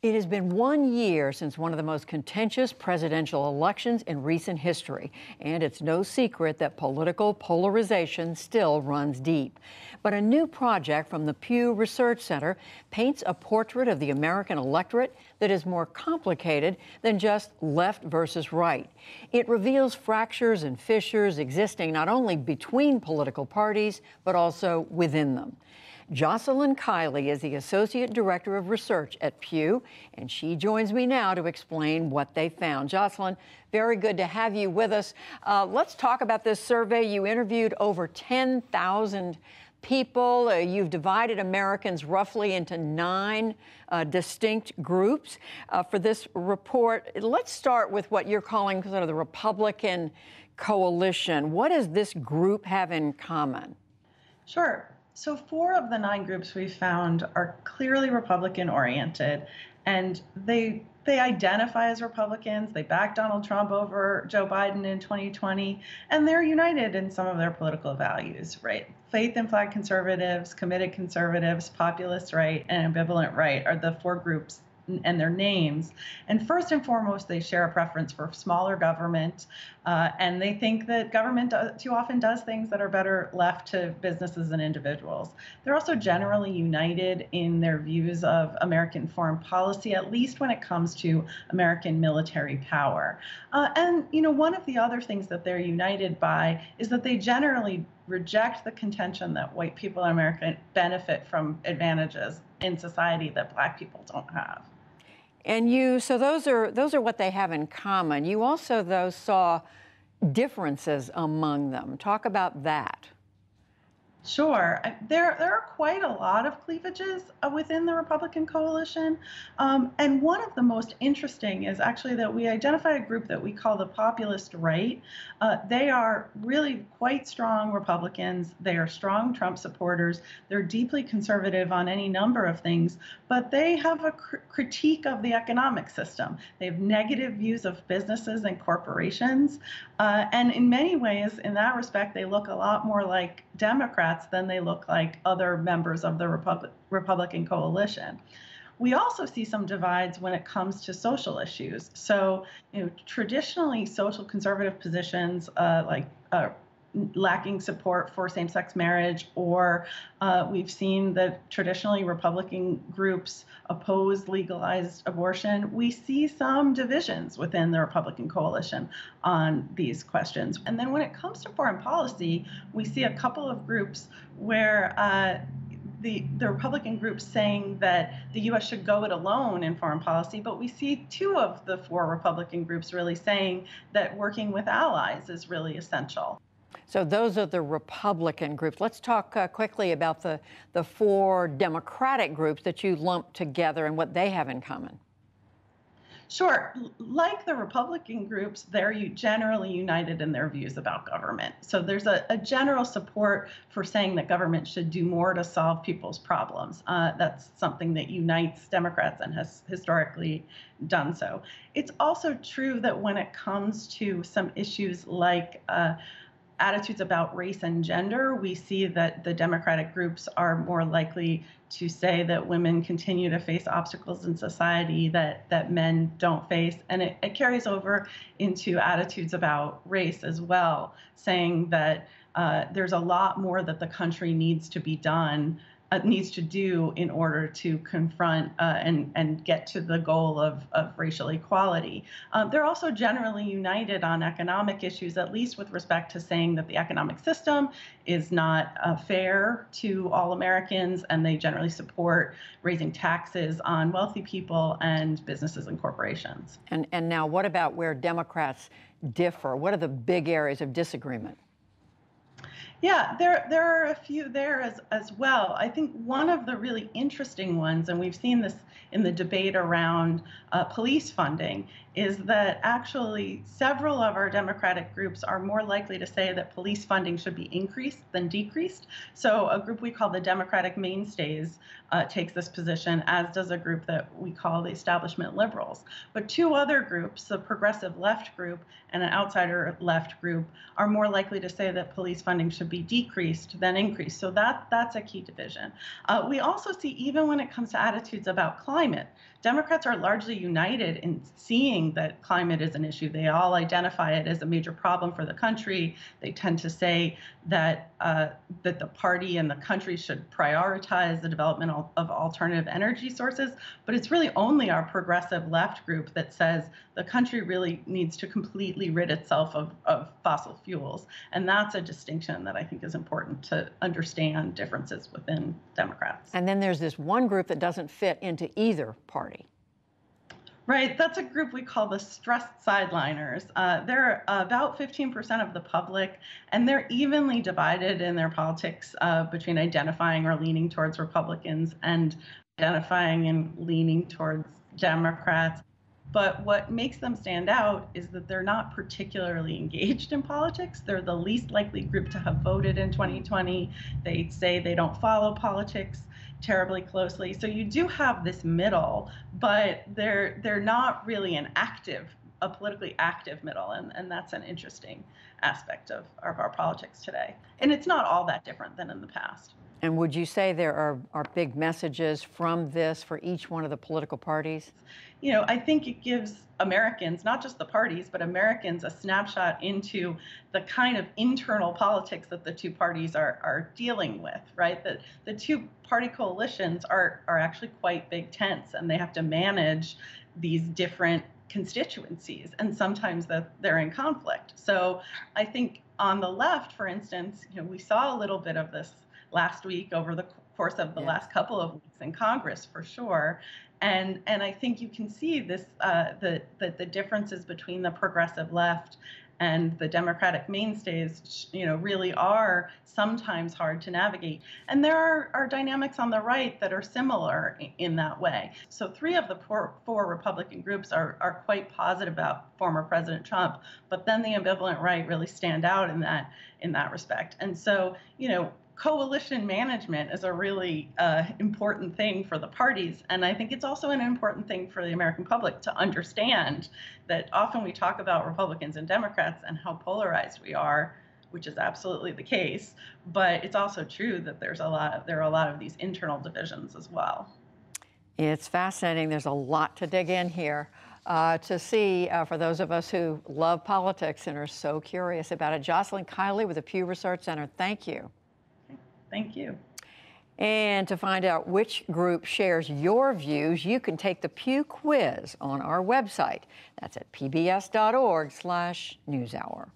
It has been 1 year since one of the most contentious presidential elections in recent history, and it's no secret that political polarization still runs deep. But a new project from the Pew Research Center paints a portrait of the American electorate that is more complicated than just left versus right. It reveals fractures and fissures existing not only between political parties, but also within them. Jocelyn Kiley is the Associate Director of Research at Pew, and she joins me now to explain what they found. Jocelyn, very good to have you with us. Let's talk about this survey. You interviewed over 10,000 people. You've divided Americans roughly into 9 distinct groups for this report. Let's start with what you're calling sort of the Republican coalition. What does this group have in common? Sure. So 4 of the 9 groups we found are clearly Republican-oriented, and they identify as Republicans. They back Donald Trump over Joe Biden in 2020, and they're united in some of their political values, right? Faith and flag conservatives, committed conservatives, populist right, and ambivalent right are the 4 groups and their names. And first and foremost, they share a preference for smaller government, and they think that government too often does things that are better left to businesses and individuals. They're also generally united in their views of American foreign policy, at least when it comes to American military power. And one of the other things that they're united by is that they generally reject the contention that white people in America benefit from advantages in society that Black people don't have. And so those are what they have in common. You also, though, saw differences among them. Talk about that. Sure. There are quite a lot of cleavages within the Republican coalition. And one of the most interesting is actually that we identify a group that we call the populist right. They are really quite strong Republicans. They are strong Trump supporters. They're deeply conservative on any number of things, but they have a critique of the economic system. They have negative views of businesses and corporations. And in many ways, in that respect, they look a lot more like Democrats than they look like other members of the Republican coalition. We also see some divides when it comes to social issues. So, traditionally, social conservative positions like lacking support for same-sex marriage, or we've seen that traditionally Republican groups oppose legalized abortion. We see some divisions within the Republican coalition on these questions. And then when it comes to foreign policy, we see a couple of groups where the Republican groups saying that the U.S. should go it alone in foreign policy, but we see 2 of the 4 Republican groups really saying that working with allies is really essential. So those are the Republican groups. Let's talk quickly about the 4 Democratic groups that you lumped together and what they have in common. Sure. Like the Republican groups, they're generally united in their views about government. So there's a general support for saying that government should do more to solve people's problems. That's something that unites Democrats and has historically done so. It's also true that when it comes to some issues like attitudes about race and gender, we see that the Democratic groups are more likely to say that women continue to face obstacles in society that men don't face. And it carries over into attitudes about race as well, saying that there's a lot more that the country needs to be done, needs to do in order to confront and get to the goal of racial equality. They're also generally united on economic issues, at least with respect to saying that the economic system is not fair to all Americans, and they generally support raising taxes on wealthy people and businesses and corporations. And now what about where Democrats differ? What are the big areas of disagreement? Yeah, there are a few there as well. I think one of the really interesting ones, and we've seen this in the debate around police funding, is that actually several of our Democratic groups are more likely to say that police funding should be increased than decreased. So a group we call the Democratic Mainstays takes this position, as does a group that we call the Establishment Liberals. But 2 other groups, the Progressive Left group and an Outsider Left group, are more likely to say that police funding should be decreased than increased. So that's a key division. We also see, even when it comes to attitudes about climate, Democrats are largely united in seeing that climate is an issue. They all identify it as a major problem for the country. They tend to say that that the party and the country should prioritize the development of alternative energy sources. But it's really only our progressive left group that says the country really needs to completely rid itself of fossil fuels. And that's a distinction that I think is important to understand differences within Democrats. And then there's this one group that doesn't fit into either party. Right, that's a group we call the stressed sideliners. They're about 15% of the public, and they're evenly divided in their politics between identifying or leaning towards Republicans and identifying and leaning towards Democrats. But what makes them stand out is that they're not particularly engaged in politics. They're the least likely group to have voted in 2020. They say they don't follow politics terribly closely. So you do have this middle, but they're not really a politically active middle, and that's an interesting aspect of our politics today. And it's not all that different than in the past. And would you say there are big messages from this for each one of the political parties? You know, I think it gives Americans, not just the parties, but Americans, a snapshot into the kind of internal politics that the two parties are dealing with, right? That the two party coalitions are actually quite big tents, and they have to manage these different constituencies, and sometimes that they're in conflict. So I think on the left, for instance, you know, we saw a little bit of this last week over the course of the last couple of weeks in Congress, for sure. And I think you can see this the differences between the progressive left and the Democratic mainstays, you know, really are sometimes hard to navigate. And there are dynamics on the right that are similar in that way. So 3 of the 4 Republican groups are quite positive about former President Trump, but then the ambivalent right really stand out in that respect. And so, you know, coalition management is a really important thing for the parties. And I think it's also an important thing for the American public to understand that often we talk about Republicans and Democrats and how polarized we are, which is absolutely the case. But it's also true that there are a lot of these internal divisions as well. It's fascinating. There's a lot to dig in here. To see for those of us who love politics and are so curious about it. Jocelyn Kiley with the Pew Research Center, thank you. Thank you. And to find out which group shares your views, you can take the Pew quiz on our website. That's at pbs.org/newshour.